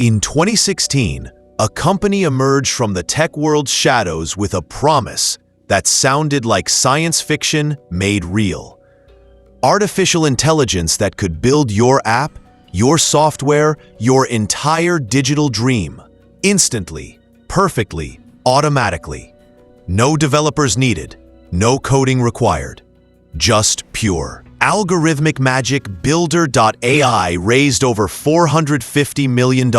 In 2016, a company emerged from the tech world's shadows with a promise that sounded like science fiction made real. Artificial intelligence that could build your app, your software, your entire digital dream, instantly, perfectly, automatically. No developers needed, no coding required, just pure algorithmic magic. Builder.ai raised over $450 million.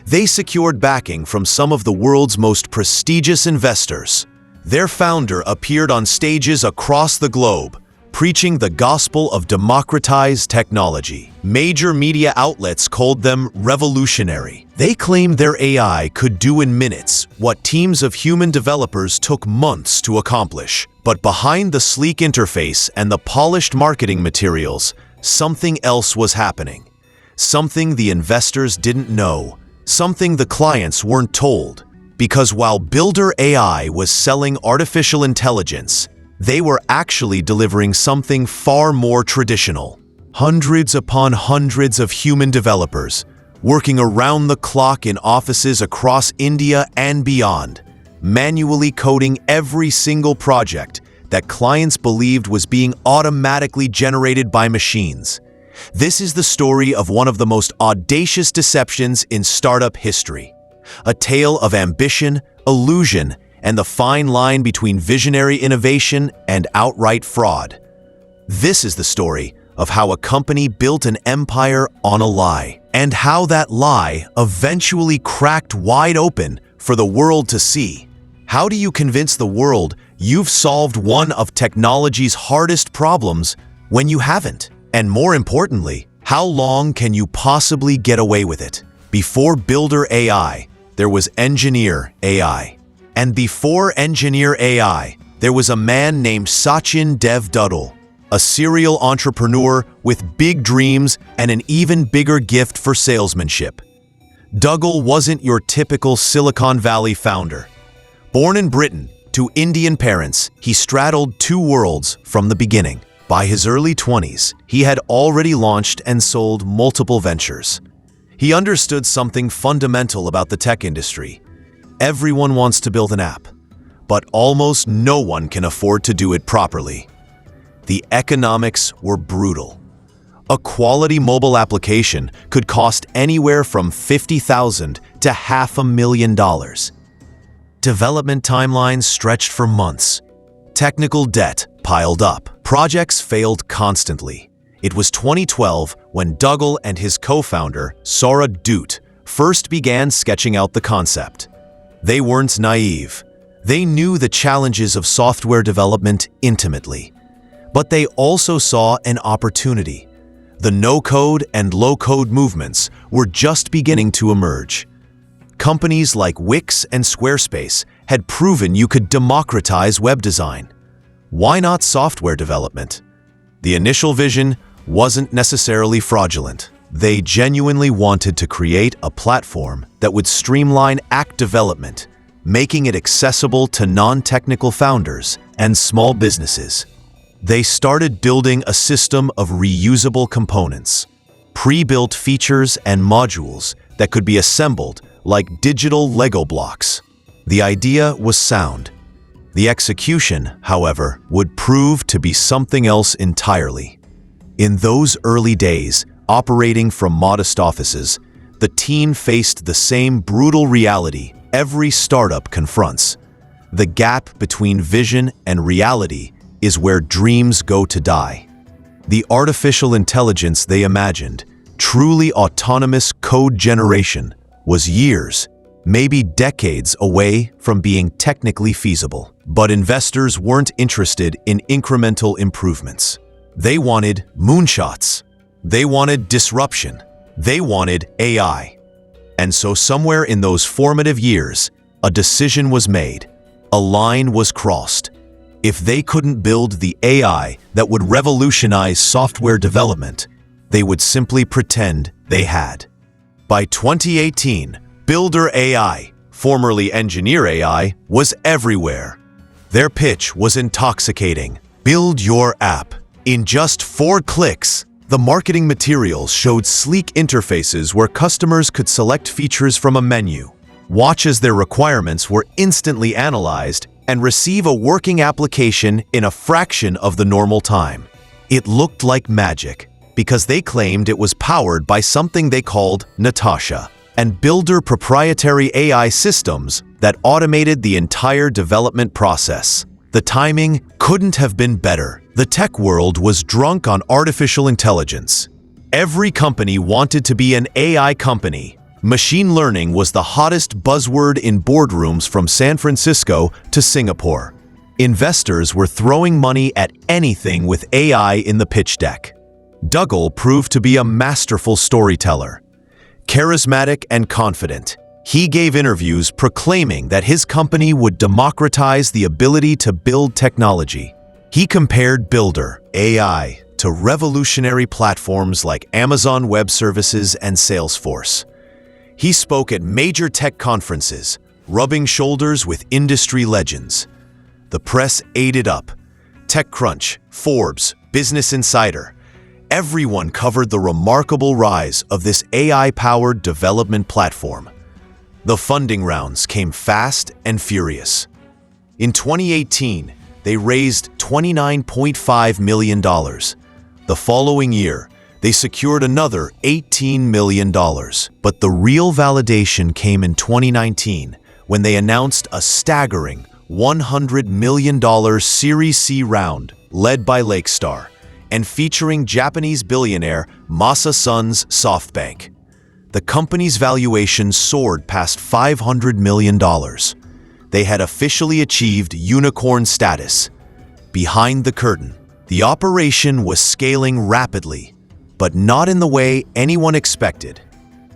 They secured backing from some of the world's most prestigious investors. Their founder appeared on stages across the globe, preaching the gospel of democratized technology. Major media outlets called them revolutionary. They claimed their AI could do in minutes what teams of human developers took months to accomplish. But behind the sleek interface and the polished marketing materials, something else was happening. Something the investors didn't know. Something the clients weren't told. Because while Builder.ai was selling artificial intelligence, they were actually delivering something far more traditional. Hundreds upon hundreds of human developers, working around the clock in offices across India and beyond, manually coding every single project that clients believed was being automatically generated by machines. This is the story of one of the most audacious deceptions in startup history. A tale of ambition, illusion, and the fine line between visionary innovation and outright fraud. This is the story of how a company built an empire on a lie, and how that lie eventually cracked wide open for the world to see. How do you convince the world you've solved one of technology's hardest problems when you haven't? And more importantly, how long can you possibly get away with it? Before Builder.ai, there was Engineer.ai. And before Engineer.ai, there was a man named Sachin Dev Duggal, a serial entrepreneur with big dreams and an even bigger gift for salesmanship. Duggal wasn't your typical Silicon Valley founder. Born in Britain to Indian parents, he straddled two worlds from the beginning. By his early 20s, he had already launched and sold multiple ventures. He understood something fundamental about the tech industry. Everyone wants to build an app, but almost no one can afford to do it properly. The economics were brutal. A quality mobile application could cost anywhere from $50,000 to $500,000. Development timelines stretched for months. Technical debt piled up. Projects failed constantly. It was 2012 when Duggal and his co-founder, Sora Doot, first began sketching out the concept. They weren't naive. They knew the challenges of software development intimately. But they also saw an opportunity. The no-code and low-code movements were just beginning to emerge. Companies like Wix and Squarespace had proven you could democratize web design. Why not software development? The initial vision wasn't necessarily fraudulent. They genuinely wanted to create a platform that would streamline app development, making it accessible to non-technical founders and small businesses. They started building a system of reusable components, pre-built features and modules that could be assembled like digital Lego blocks. The idea was sound. The execution, however, would prove to be something else entirely. In those early days, operating from modest offices, the team faced the same brutal reality every startup confronts. The gap between vision and reality is where dreams go to die. The artificial intelligence they imagined, truly autonomous code generation, was years, maybe decades away from being technically feasible. But investors weren't interested in incremental improvements. They wanted moonshots. They wanted disruption. They wanted AI. And so somewhere in those formative years, a decision was made. A line was crossed. If they couldn't build the AI that would revolutionize software development, they would simply pretend they had. By 2018, Builder.ai, formerly Engineer.ai, was everywhere. Their pitch was intoxicating. Build your app. In just 4 clicks, The marketing materials showed sleek interfaces where customers could select features from a menu, watch as their requirements were instantly analyzed, and receive a working application in a fraction of the normal time. It looked like magic because they claimed it was powered by something they called Natasha and Builder proprietary AI systems that automated the entire development process. The timing couldn't have been better. The tech world was drunk on artificial intelligence. Every company wanted to be an AI company. Machine learning was the hottest buzzword in boardrooms from San Francisco to Singapore. Investors were throwing money at anything with AI in the pitch deck. Duggal proved to be a masterful storyteller. Charismatic and confident, he gave interviews proclaiming that his company would democratize the ability to build technology. He compared Builder.ai to revolutionary platforms like Amazon Web Services and Salesforce. He spoke at major tech conferences, rubbing shoulders with industry legends. The press ate it up. TechCrunch, Forbes, Business Insider. Everyone covered the remarkable rise of this AI-powered development platform. The funding rounds came fast and furious. In 2018, they raised $29.5 million. The following year, they secured another $18 million. But the real validation came in 2019 when they announced a staggering $100 million Series C round led by Lakestar and featuring Japanese billionaire Masa Son's SoftBank. The company's valuation soared past $500 million. They had officially achieved unicorn status. Behind the curtain, the operation was scaling rapidly, but not in the way anyone expected.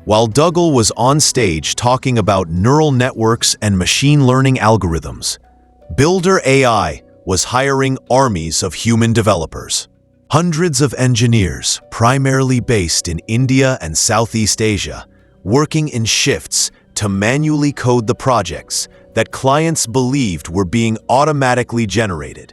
While Duggal was on stage talking about neural networks and machine learning algorithms, Builder.ai was hiring armies of human developers. Hundreds of engineers, primarily based in India and Southeast Asia, working in shifts to manually code the projects that clients believed were being automatically generated.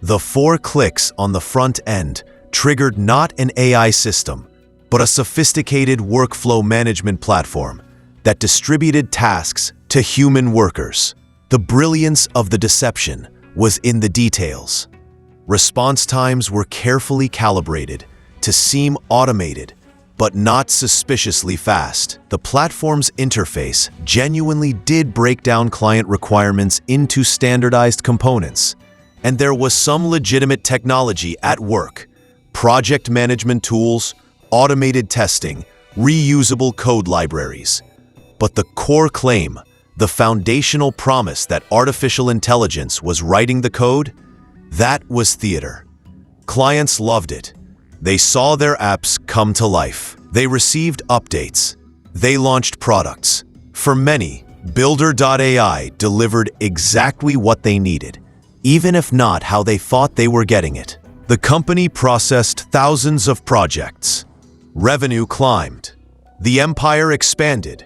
The 4 clicks on the front end triggered not an AI system, but a sophisticated workflow management platform that distributed tasks to human workers. The brilliance of the deception was in the details. Response times were carefully calibrated to seem automated, but not suspiciously fast. The platform's interface genuinely did break down client requirements into standardized components, and there was some legitimate technology at work: project management tools, automated testing, reusable code libraries. But the core claim, the foundational promise that artificial intelligence was writing the code, that was theater. Clients loved it. They saw their apps come to life. They received updates. They launched products. For many, Builder.ai delivered exactly what they needed, even if not how they thought they were getting it. The company processed thousands of projects. Revenue climbed. The empire expanded.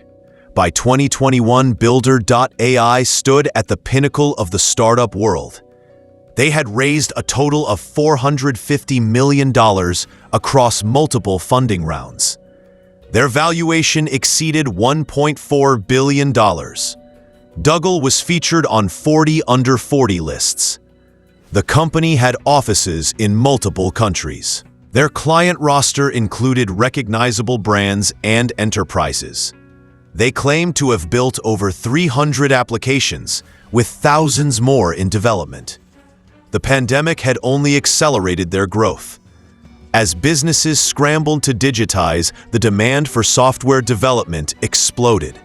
By 2021, Builder.ai stood at the pinnacle of the startup world. They had raised a total of $450 million across multiple funding rounds. Their valuation exceeded $1.4 billion. Duggal was featured on 40 under 40 lists. The company had offices in multiple countries. Their client roster included recognizable brands and enterprises. They claimed to have built over 300 applications, with thousands more in development. The pandemic had only accelerated their growth. As businesses scrambled to digitize, the demand for software development exploded.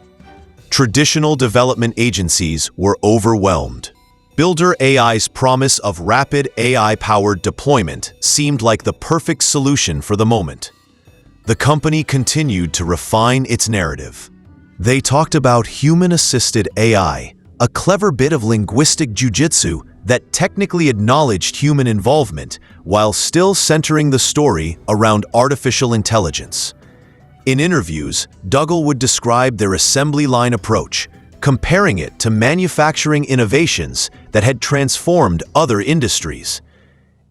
Traditional development agencies were overwhelmed. Builder.ai's promise of rapid AI-powered deployment seemed like the perfect solution for the moment. The company continued to refine its narrative. They talked about human-assisted AI, a clever bit of linguistic jujitsu that technically acknowledged human involvement while still centering the story around artificial intelligence. In interviews, Duggal would describe their assembly line approach, comparing it to manufacturing innovations that had transformed other industries.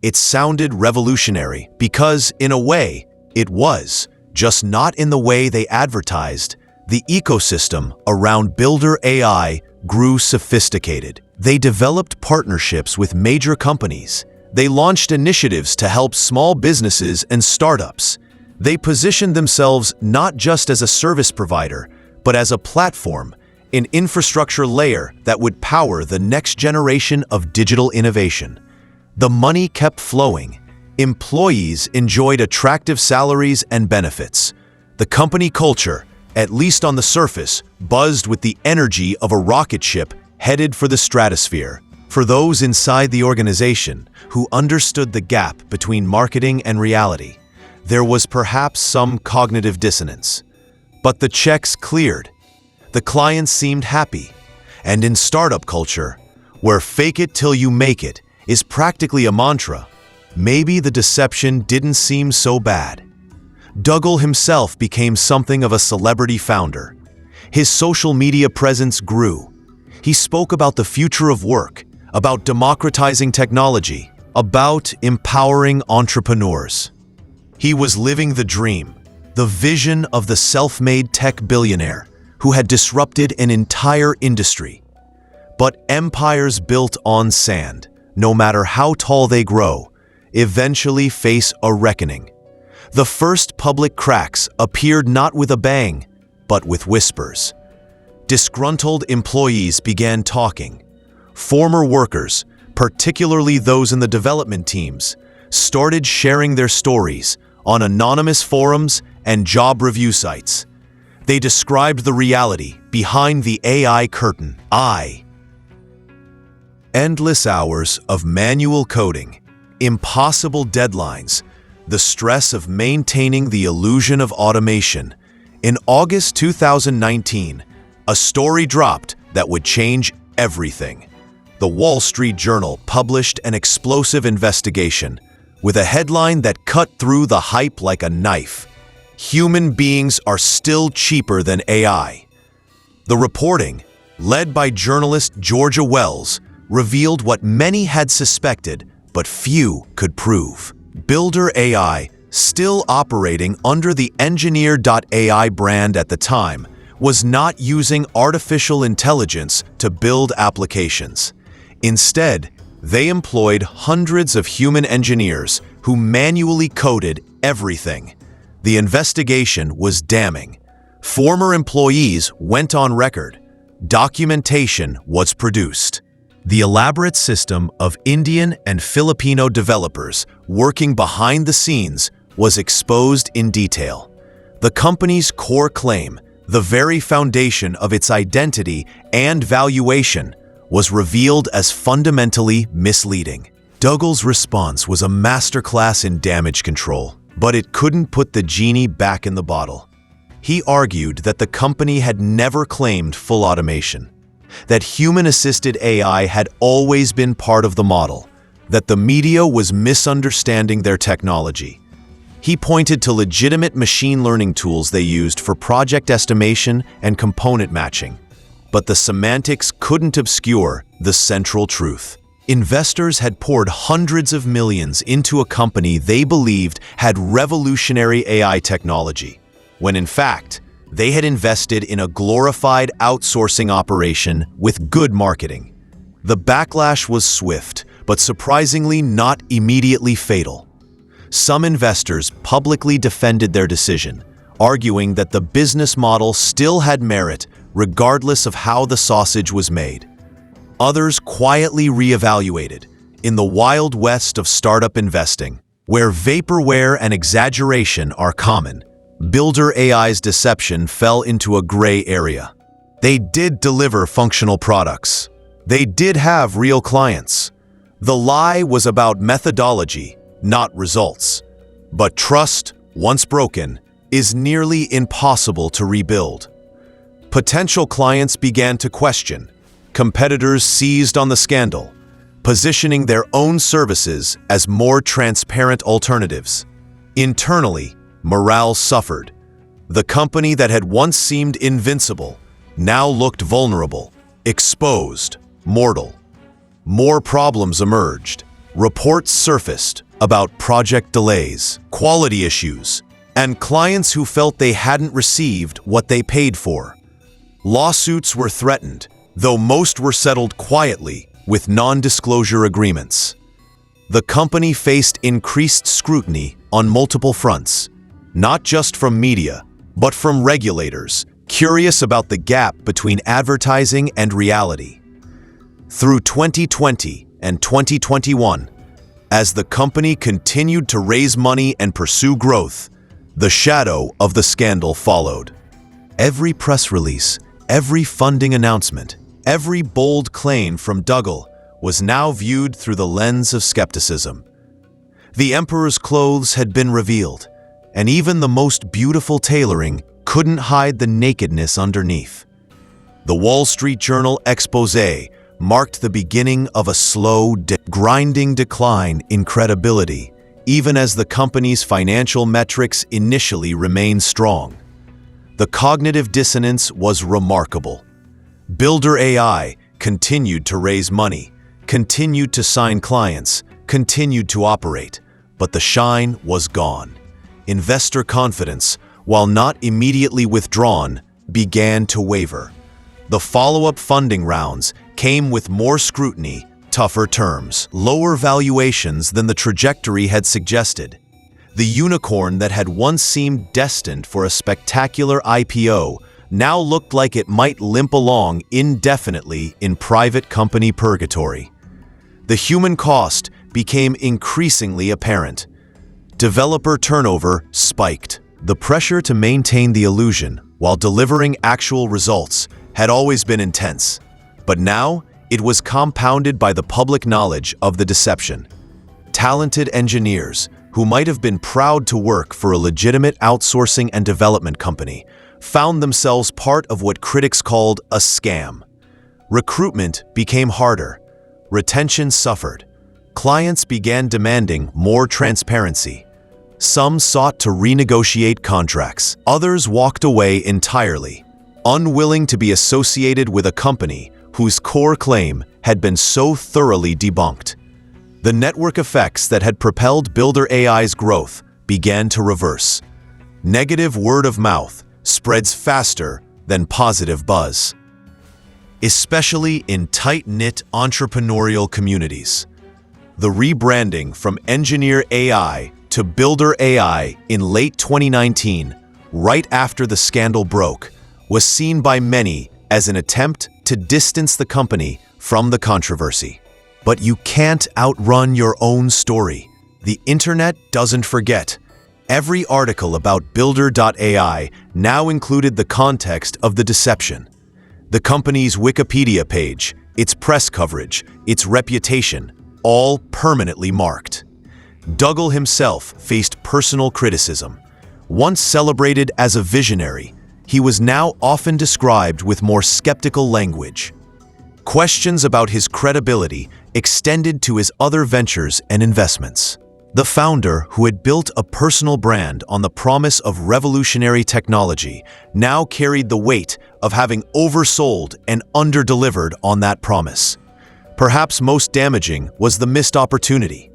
It sounded revolutionary because, in a way, It was, just not in the way they advertised. The ecosystem around Builder.ai grew sophisticated. They developed partnerships with major companies. They launched initiatives to help small businesses and startups. They positioned themselves not just as a service provider, but as a platform, an infrastructure layer that would power the next generation of digital innovation. The money kept flowing. Employees enjoyed attractive salaries and benefits. The company culture, at least on the surface, buzzed with the energy of a rocket ship headed for the stratosphere. For those inside the organization who understood the gap between marketing and reality, there was perhaps some cognitive dissonance. But the checks cleared. The clients seemed happy. And in startup culture, where fake it till you make it is practically a mantra, maybe the deception didn't seem so bad. Duggal himself became something of a celebrity founder. His social media presence grew. He spoke about the future of work, about democratizing technology, about empowering entrepreneurs. He was living the dream, the vision of the self-made tech billionaire who had disrupted an entire industry. But empires built on sand, no matter how tall they grow, eventually face a reckoning. The first public cracks appeared not with a bang, but with whispers. Disgruntled employees began talking. Former workers, particularly those in the development teams, started sharing their stories on anonymous forums and job review sites. They described the reality behind the AI curtain. Endless hours of manual coding, impossible deadlines, the stress of maintaining the illusion of automation. In August 2019, a story dropped that would change everything. The Wall Street Journal published an explosive investigation with a headline that cut through the hype like a knife. Human beings are still cheaper than AI. The reporting, led by journalist Georgia Wells, revealed what many had suspected, but few could prove. Builder.ai, still operating under the Engineer.ai brand at the time, was not using artificial intelligence to build applications. Instead, they employed hundreds of human engineers who manually coded everything. The investigation was damning. Former employees went on record. Documentation was produced. The elaborate system of Indian and Filipino developers working behind the scenes was exposed in detail. The company's core claim, the very foundation of its identity and valuation, was revealed as fundamentally misleading. Duggal's response was a masterclass in damage control, but it couldn't put the genie back in the bottle. He argued that the company had never claimed full automation, that human-assisted AI had always been part of the model, that the media was misunderstanding their technology. He pointed to legitimate machine learning tools they used for project estimation and component matching, but the semantics couldn't obscure the central truth. Investors had poured hundreds of millions into a company they believed had revolutionary AI technology, when in fact, they had invested in a glorified outsourcing operation with good marketing. The backlash was swift, but surprisingly not immediately fatal. Some investors publicly defended their decision, arguing that the business model still had merit regardless of how the sausage was made. Others quietly reevaluated. In the wild west of startup investing, where vaporware and exaggeration are common, Builder.ai's deception fell into a gray area. They did deliver functional products. They did have real clients. The lie was about methodology, not results. But trust, once broken, is nearly impossible to rebuild. Potential clients began to question. Competitors seized on the scandal, positioning their own services as more transparent alternatives. Internally, morale suffered. The company that had once seemed invincible now looked vulnerable, exposed, mortal. More problems emerged. Reports surfaced about project delays, quality issues, and clients who felt they hadn't received what they paid for. Lawsuits were threatened, though most were settled quietly with non-disclosure agreements. The company faced increased scrutiny on multiple fronts, not just from media, but from regulators, curious about the gap between advertising and reality. Through 2020 and 2021, as the company continued to raise money and pursue growth, the shadow of the scandal followed. Every press release, every funding announcement, every bold claim from Duggal was now viewed through the lens of skepticism. The emperor's clothes had been revealed, and even the most beautiful tailoring couldn't hide the nakedness underneath. The Wall Street Journal expose marked the beginning of a slow, grinding decline in credibility, even as the company's financial metrics initially remained strong. The cognitive dissonance was remarkable. Builder.ai continued to raise money, continued to sign clients, continued to operate, but the shine was gone. Investor confidence, while not immediately withdrawn, began to waver. The follow-up funding rounds came with more scrutiny, tougher terms, lower valuations than the trajectory had suggested. The unicorn that had once seemed destined for a spectacular IPO now looked like it might limp along indefinitely in private company purgatory. The human cost became increasingly apparent. Developer turnover spiked. The pressure to maintain the illusion while delivering actual results had always been intense, but now it was compounded by the public knowledge of the deception. Talented engineers, who might have been proud to work for a legitimate outsourcing and development company, found themselves part of what critics called a scam. Recruitment became harder. Retention suffered. Clients began demanding more transparency. Some sought to renegotiate contracts. Others walked away entirely, unwilling to be associated with a company whose core claim had been so thoroughly debunked. The network effects that had propelled Builder.ai's growth began to reverse. Negative word of mouth spreads faster than positive buzz, especially in tight-knit entrepreneurial communities. The rebranding from Engineer.ai to Builder.ai in late 2019, right after the scandal broke, was seen by many as an attempt to distance the company from the controversy. But you can't outrun your own story. The internet doesn't forget. Every article about Builder.ai now included the context of the deception. The company's Wikipedia page, its press coverage, its reputation, all permanently marked. Duggal himself faced personal criticism. Once celebrated as a visionary, he was now often described with more skeptical language. Questions about his credibility extended to his other ventures and investments. The founder, who had built a personal brand on the promise of revolutionary technology, now carried the weight of having oversold and underdelivered on that promise. Perhaps most damaging was the missed opportunity.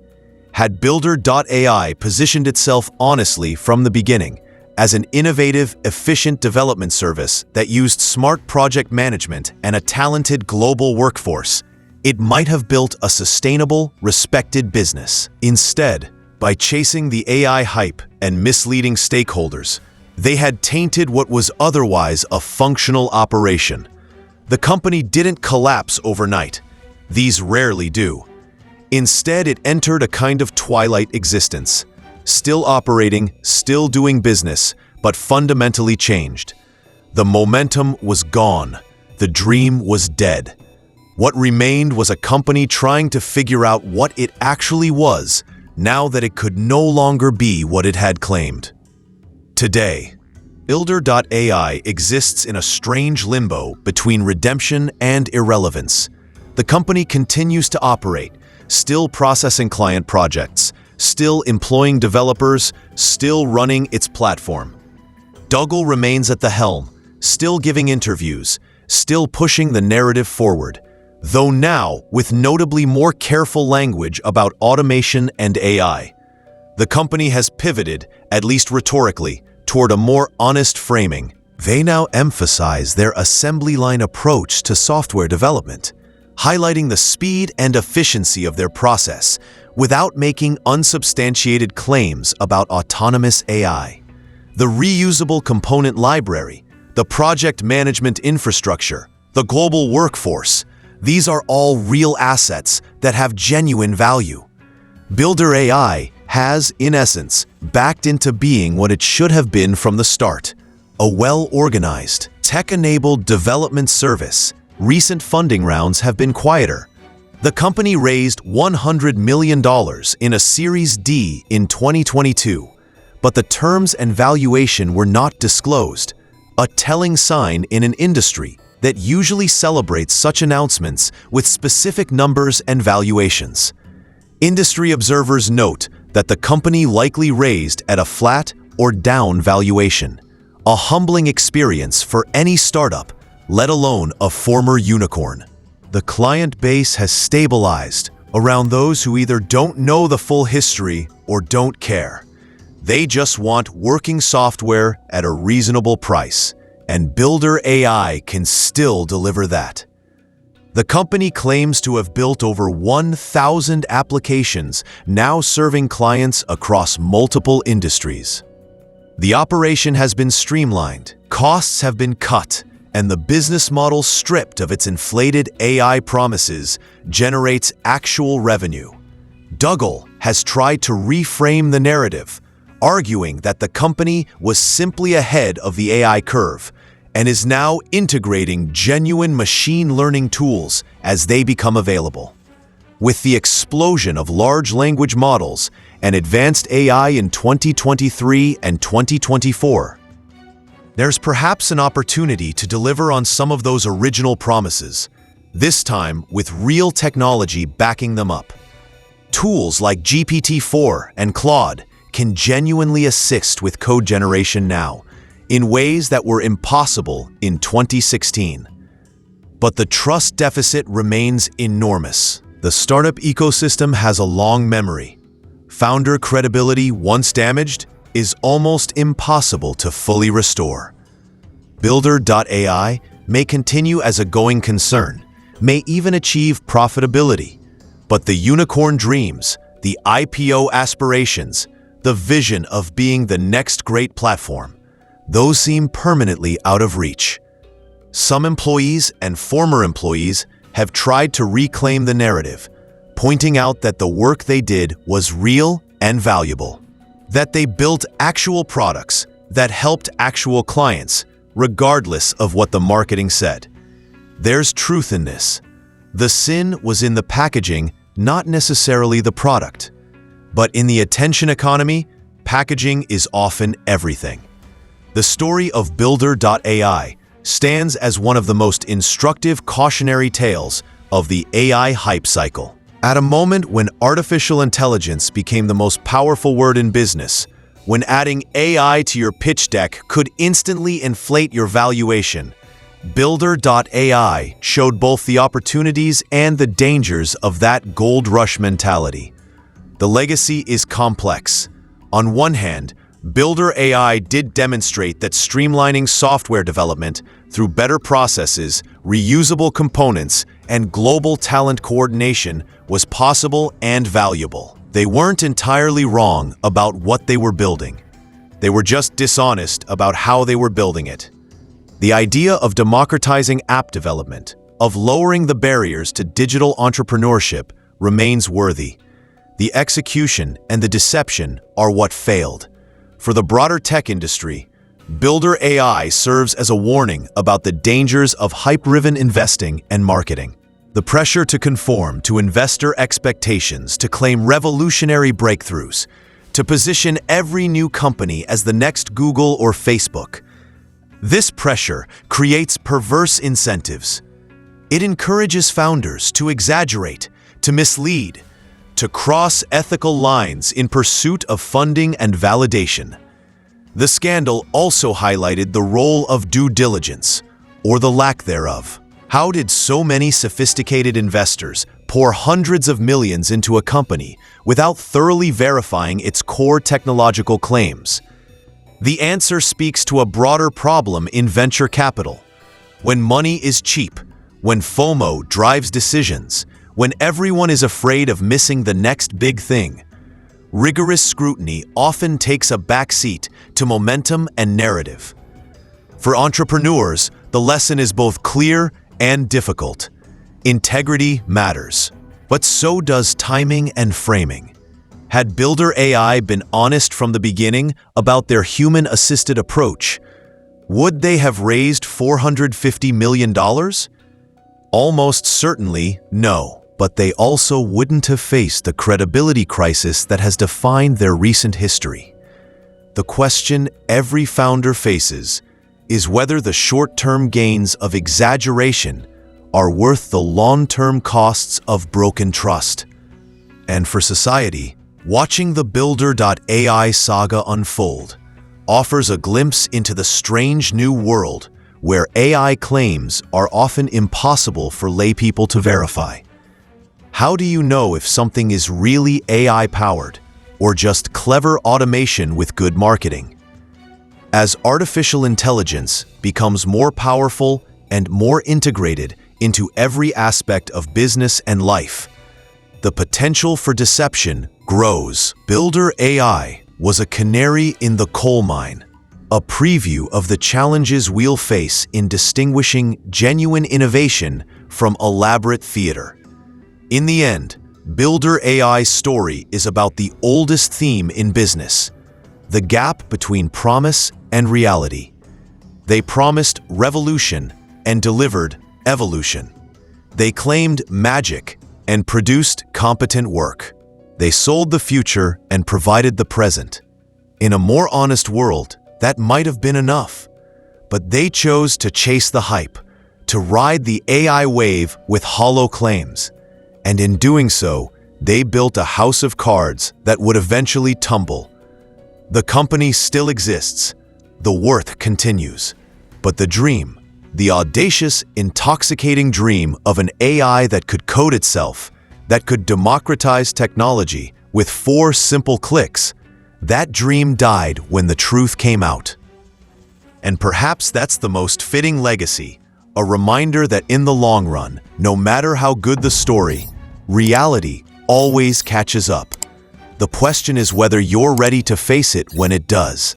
Had Builder.ai positioned itself honestly from the beginning as an innovative, efficient development service that used smart project management and a talented global workforce, it might have built a sustainable, respected business. Instead, by chasing the AI hype and misleading stakeholders, they had tainted what was otherwise a functional operation. The company didn't collapse overnight. These rarely do. Instead, it entered a kind of twilight existence, still operating, still doing business, but fundamentally changed. The momentum was gone. The dream was dead. What remained was a company trying to figure out what it actually was now that it could no longer be what it had claimed. Today, Builder.ai exists in a strange limbo between redemption and irrelevance. The company continues to operate, still processing client projects, still employing developers, still running its platform. Duggal remains at the helm, still giving interviews, still pushing the narrative forward, though now with notably more careful language about automation and AI. The company has pivoted, at least rhetorically, toward a more honest framing. They now emphasize their assembly line approach to software development, highlighting the speed and efficiency of their process without making unsubstantiated claims about autonomous AI. The reusable component library, the project management infrastructure, the global workforce, these are all real assets that have genuine value. Builder.ai has, in essence, backed into being what it should have been from the start: a well-organized, tech-enabled development service. Recent funding rounds have been quieter. The company raised $100 million in a Series D in 2022, but the terms and valuation were not disclosed, a telling sign in an industry that usually celebrates such announcements with specific numbers and valuations. Industry observers note that the company likely raised at a flat or down valuation, a humbling experience for any startup, let alone a former unicorn. The client base has stabilized around those who either don't know the full history or don't care. They just want working software at a reasonable price, and Builder.ai can still deliver that. The company claims to have built over 1,000 applications, now serving clients across multiple industries. The operation has been streamlined, costs have been cut, and the business model, stripped of its inflated AI promises, generates actual revenue. Duggal has tried to reframe the narrative, arguing that the company was simply ahead of the AI curve and is now integrating genuine machine learning tools as they become available. With the explosion of large language models and advanced AI in 2023 and 2024, there's perhaps an opportunity to deliver on some of those original promises, this time with real technology backing them up. Tools like GPT-4 and Claude can genuinely assist with code generation now, in ways that were impossible in 2016. But the trust deficit remains enormous. The startup ecosystem has a long memory. Founder credibility, once damaged, is almost impossible to fully restore. Builder.ai may continue as a going concern, may even achieve profitability, but the unicorn dreams, the IPO aspirations, the vision of being the next great platform, those seem permanently out of reach. Some employees and former employees have tried to reclaim the narrative, pointing out that the work they did was real and valuable, that they built actual products that helped actual clients, regardless of what the marketing said. There's truth in this. The sin was in the packaging, not necessarily the product. But in the attention economy, packaging is often everything. The story of Builder.ai stands as one of the most instructive cautionary tales of the AI hype cycle. At a moment when artificial intelligence became the most powerful word in business, when adding AI to your pitch deck could instantly inflate your valuation, Builder.ai showed both the opportunities and the dangers of that gold rush mentality. The legacy is complex. On one hand, Builder.ai did demonstrate that streamlining software development through better processes, reusable components, and global talent coordination was possible and valuable. They weren't entirely wrong about what they were building. They were just dishonest about how they were building it. The idea of democratizing app development, of lowering the barriers to digital entrepreneurship, remains worthy. The execution and the deception are what failed. For the broader tech industry, Builder.ai serves as a warning about the dangers of hype-driven investing and marketing. The pressure to conform to investor expectations, to claim revolutionary breakthroughs, to position every new company as the next Google or Facebook. This pressure creates perverse incentives. It encourages founders to exaggerate, to mislead, to cross ethical lines in pursuit of funding and validation. The scandal also highlighted the role of due diligence, or the lack thereof. How did so many sophisticated investors pour hundreds of millions into a company without thoroughly verifying its core technological claims? The answer speaks to a broader problem in venture capital. When money is cheap, when FOMO drives decisions, when everyone is afraid of missing the next big thing, rigorous scrutiny often takes a backseat to momentum and narrative. For entrepreneurs, the lesson is both clear and difficult. Integrity matters, but so does timing and framing. Had Builder.ai been honest from the beginning about their human-assisted approach, would they have raised $450 million? Almost certainly no, but they also wouldn't have faced the credibility crisis that has defined their recent history. The question every founder faces is whether the short-term gains of exaggeration are worth the long-term costs of broken trust. And for society, watching the Builder.ai saga unfold offers a glimpse into the strange new world where AI claims are often impossible for laypeople to verify. How do you know if something is really AI-powered or just clever automation with good marketing? As artificial intelligence becomes more powerful and more integrated into every aspect of business and life, the potential for deception grows. Builder.ai was a canary in the coal mine, a preview of the challenges we'll face in distinguishing genuine innovation from elaborate theater. In the end, Builder.ai's story is about the oldest theme in business: the gap between promise and reality. They promised revolution and delivered evolution. They claimed magic and produced competent work. They sold the future and provided the present. In a more honest world, that might have been enough. But they chose to chase the hype, to ride the AI wave with hollow claims. And in doing so, they built a house of cards that would eventually tumble. The company still exists. The worth continues. But the dream, the audacious, intoxicating dream of an AI that could code itself, that could democratize technology with 4 simple clicks, that dream died when the truth came out. And perhaps that's the most fitting legacy, a reminder that in the long run, no matter how good the story, reality always catches up. The question is whether you're ready to face it when it does.